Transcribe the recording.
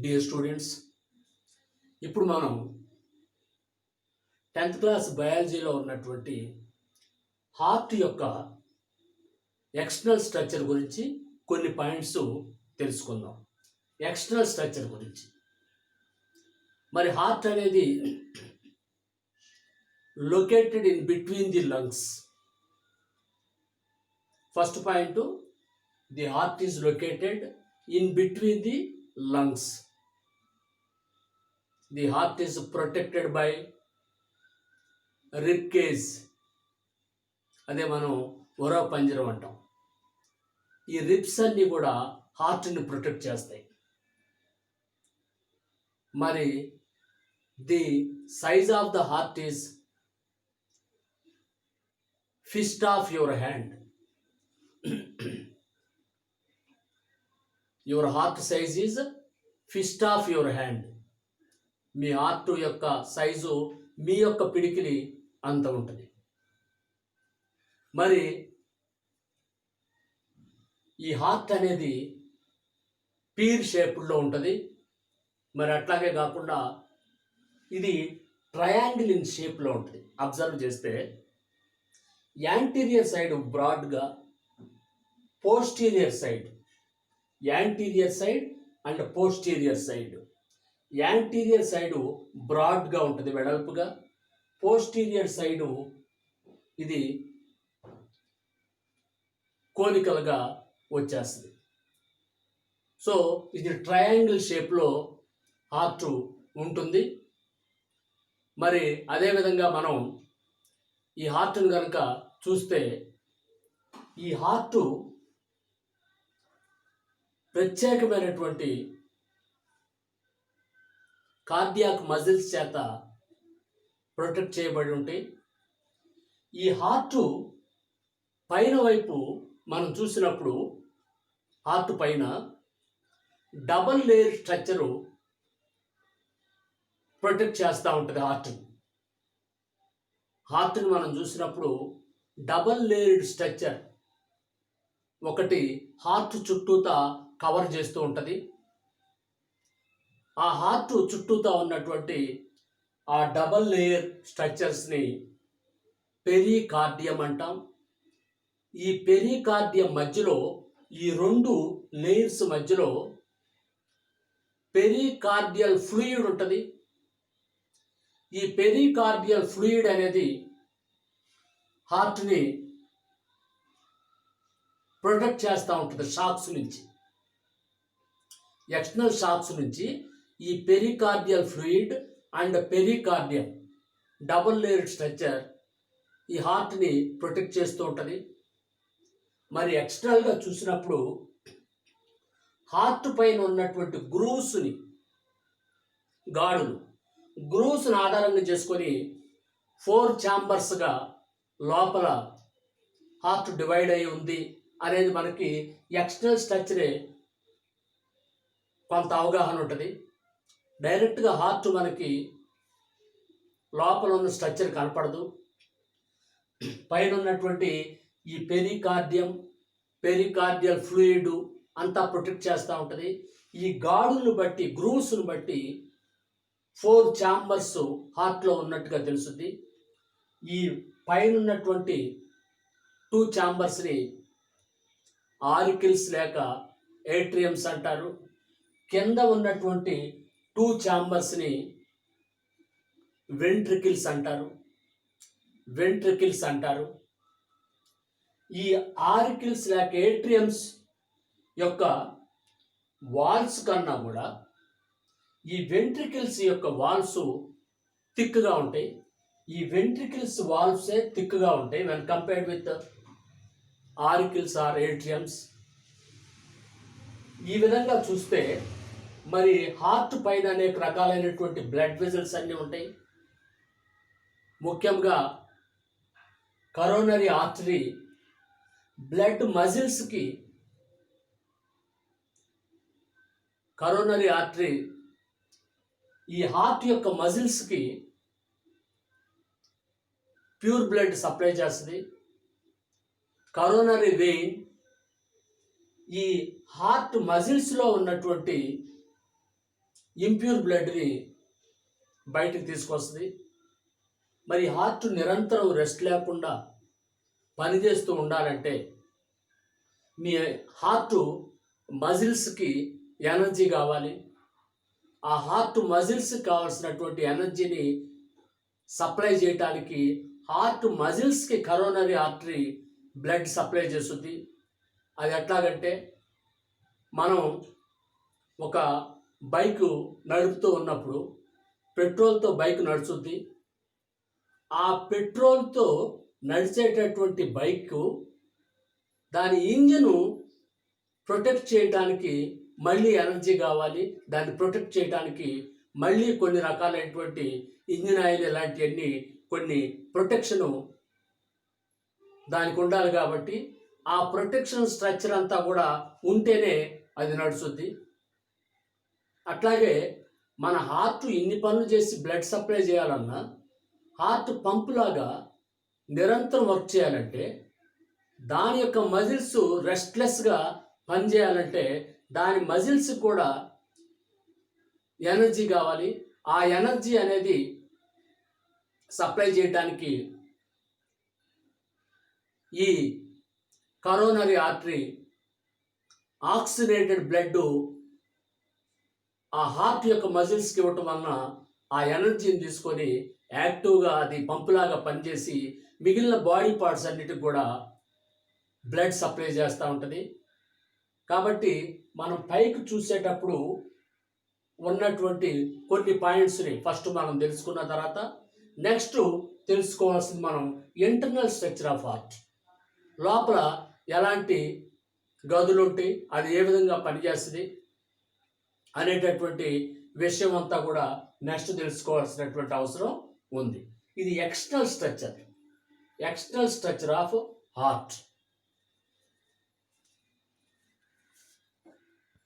Dear students, ఇప్పుడు మనం 10th class బయాలజీలో ఉన్నటువంటి హార్ట్ యొక్క ఎక్స్టర్నల్ స్ట్రక్చర్ గురించి కొన్ని పాయింట్స్ తెలుసుకుందాం. ఎక్స్టర్నల్ స్ట్రక్చర్ గురించి మరి హార్ట్ అనేది located in between the lungs. First point, the heart is located in between the lungs. The heart is protected by rib cage. అదే మనం ఒరవ పంజరం అంటాం. ఈ రిబ్స్ అన్ని కూడా హార్ట్ని ప్రొటెక్ట్ చేస్తాయి. మరి the size of the heart is fist of your hand. Your heart size is fist of your hand. మీ హార్ట్ యొక్క సైజు మీ యొక్క పిడికిలి అంత ఉంటుంది. మరి ఈ హార్ట్ అనేది పీర్ షేప్లో ఉంటుంది. మరి అట్లాగే కాకుండా ఇది ట్రయాంగిల్ ఇన్ షేప్లో ఉంటుంది. అబ్జర్వ్ చేస్తే యాంటీరియర్ సైడ్ బ్రాడ్గా, posterior side, anterior side and posterior side. Anterior side బ్రాడ్గా ఉంటుంది, వెడల్పుగా. పోస్టీరియర్ సైడు ఇది కోనికల్గా వచ్చేస్తుంది. సో ఇది ట్రయాంగిల్ షేప్లో హార్ట్ ఉంటుంది. మరి అదేవిధంగా మనం ఈ హార్ట్ను కనుక చూస్తే ఈ హార్ట్ ప్రత్యేకమైనటువంటి కార్డియాక్ మజిల్స్ చేత ప్రొటెక్ట్ చేయబడి ఉంటాయి. ఈ హార్ట్ పైన వైపు మనం చూసినప్పుడు హార్ట్ పైన డబల్ లేయర్ స్ట్రక్చరు ప్రొటెక్ట్ చేస్తూ ఉంటుంది. హార్ట్ని మనం చూసినప్పుడు డబల్ లేయర్డ్ స్ట్రక్చర్ ఒకటి హార్ట్ చుట్టూతా కవర్ చేస్తూ ఉంటుంది. ఆ హార్ట్ చుట్టూతా ఉన్నటువంటి ఆ డబల్ లేయర్ స్ట్రక్చర్స్ని పెరికార్డియం అంటాం. ఈ పెరికార్డియం మధ్యలో, ఈ రెండు లేయర్స్ మధ్యలో పెరికార్డియల్ ఫ్లూయిడ్ ఉంటుంది. ఈ పెరికార్డియల్ ఫ్లూయిడ్ అనేది హార్ట్ని ప్రొటెక్ట్ చేస్తూ ఉంటుంది షాక్స్ నుంచి, ఎక్స్టర్నల్ షాక్స్ నుంచి. ఈ pericardial fluid and pericardium double layered structure ఈ హార్ట్ని ప్రొటెక్ట్ చేస్తూ ఉంటుంది. మరి ఎక్స్టర్నల్గా చూసినప్పుడు హార్ట్ పైన ఉన్నటువంటి గ్రూవ్స్ని, గాడులు, గ్రూవ్స్ని ఆధారంగా చేసుకొని 4 ఛాంబర్స్గా లోపల హార్ట్ డివైడ్ అయి ఉంది అనేది మనకి ఎక్స్టర్నల్ స్ట్రక్చరే కొంత అవగాహన ఉంటుంది. డైరెక్ట్గా హార్ట్ మనకి లోపల ఉన్న స్ట్రక్చర్ కనపడదు. పైన ఉన్నటువంటి ఈ పెరికార్డియం, పెరికార్డియల్ ఫ్లూయిడ్ అంతా ప్రొటెక్ట్ చేస్తూ ఉంటుంది. ఈ గాడులను బట్టి, గ్రూవ్స్ను బట్టి 4 ఛాంబర్స్ హార్ట్లో ఉన్నట్టుగా తెలుస్తుంది. ఈ పైన ఉన్నటువంటి 2 ఛాంబర్స్ని ఆరికిల్స్ లేక ఏట్రియమ్స్ అంటారు. కింద ఉన్నటువంటి 2 ఛాంబర్స్ని వెంట్రికిల్స్ అంటారు. ఈ ఆరికిల్స్ లేక ఏట్రియమ్స్ యొక్క వాల్స్ కన్నా కూడా ఈ వెంట్రికిల్స్ యొక్క వాల్స్ థిక్గా ఉంటాయి. ఈ వెంట్రికిల్స్ వాల్వ్సే థిక్గా ఉంటాయి when compared with auricles or atriums. ఈ విధంగా చూస్తే మరి హార్ట్ పైన అనేక రకాలైనటువంటి బ్లడ్ వెజల్స్ అన్నీ ఉంటాయి. ముఖ్యంగా కరోనరీ ఆర్టరీ బ్లడ్ మజిల్స్కి, కరోనరీ ఆర్టరీ ఈ హార్ట్ యొక్క మజిల్స్కి ప్యూర్ బ్లడ్ సప్లై చేస్తుంది. కరోనరీ వెయిన్ ఈ హార్ట్ మజిల్స్లో ఉన్నటువంటి ఇంప్యూర్ బ్లడ్ని బయటికి తీసుకొస్తుంది. మరి హార్ట్ నిరంతరం రెస్ట్ లేకుండా పనిచేస్తూ ఉండాలంటే మీ హార్ట్ మజిల్స్కి ఎనర్జీ కావాలి. ఆ హార్ట్ మజిల్స్కి కావాల్సినటువంటి ఎనర్జీని సప్లై చేయడానికి హార్ట్ మజిల్స్కి కరోనరీ ఆర్టరీ బ్లడ్ సప్లై చేస్తుంది. అది ఎట్లాగంటే, మనం ఒక బైకు నడుపుతూ ఉన్నప్పుడు పెట్రోల్తో బైక్ నడుచుద్ది. ఆ పెట్రోల్తో నడిచేటటువంటి బైకు దాని ఇంజిను ప్రొటెక్ట్ చేయడానికి మళ్ళీ ఎనర్జీ కావాలి. దాన్ని ప్రొటెక్ట్ చేయడానికి మళ్ళీ కొన్ని రకాలైనటువంటి ఇంజిన్ ఆయిల్ ఇలాంటివన్నీ కొన్ని ప్రొటెక్షను దానికి ఉండాలి. కాబట్టి ఆ ప్రొటెక్షన్ స్ట్రక్చర్ అంతా కూడా ఉంటేనే అది నడుచుద్ది. అట్లాగే మన హార్ట్ ఇన్ని పనులు చేసి బ్లడ్ సప్లై చేయాలన్నా హార్ట్ పంపులాగా నిరంతరం వర్క్ చేయాలంటే, దాని యొక్క మజిల్స్ రెస్ట్లెస్గా పనిచేయాలంటే దాని మజిల్స్ కూడా ఎనర్జీ కావాలి. ఆ ఎనర్జీ అనేది సప్లై చేయడానికి ఈ కరోనరీ ఆర్టరీ ఆక్సిడేటెడ్ బ్లడ్ ఆ హార్ట్ యొక్క మజిల్స్కి ఇవ్వటం వలన ఆ ఎనర్జీని తీసుకొని యాక్టివ్గా అది పంపులాగా పనిచేసి మిగిలిన బాడీ పార్ట్స్ అన్నిటికి కూడా బ్లడ్ సప్లై చేస్తూ ఉంటుంది. కాబట్టి మనం పైకి చూసేటప్పుడు ఉన్నటువంటి కొన్ని పాయింట్స్ని ఫస్ట్ మనం తెలుసుకున్న తర్వాత నెక్స్ట్ తెలుసుకోవాల్సింది మనం ఇంటర్నల్ స్ట్రక్చర్ ఆఫ్ హార్ట్. లోపల ఎలాంటి గదులు ఉంటాయి, అది ఏ విధంగా పనిచేస్తుంది అనేటటువంటి విషయం అంతా కూడా నెక్స్ట్ తెలుసుకోవాల్సినటువంటి అవసరం ఉంది. ఇది ఎక్స్టర్నల్ స్ట్రక్చర్ ఆఫ్ హార్ట్.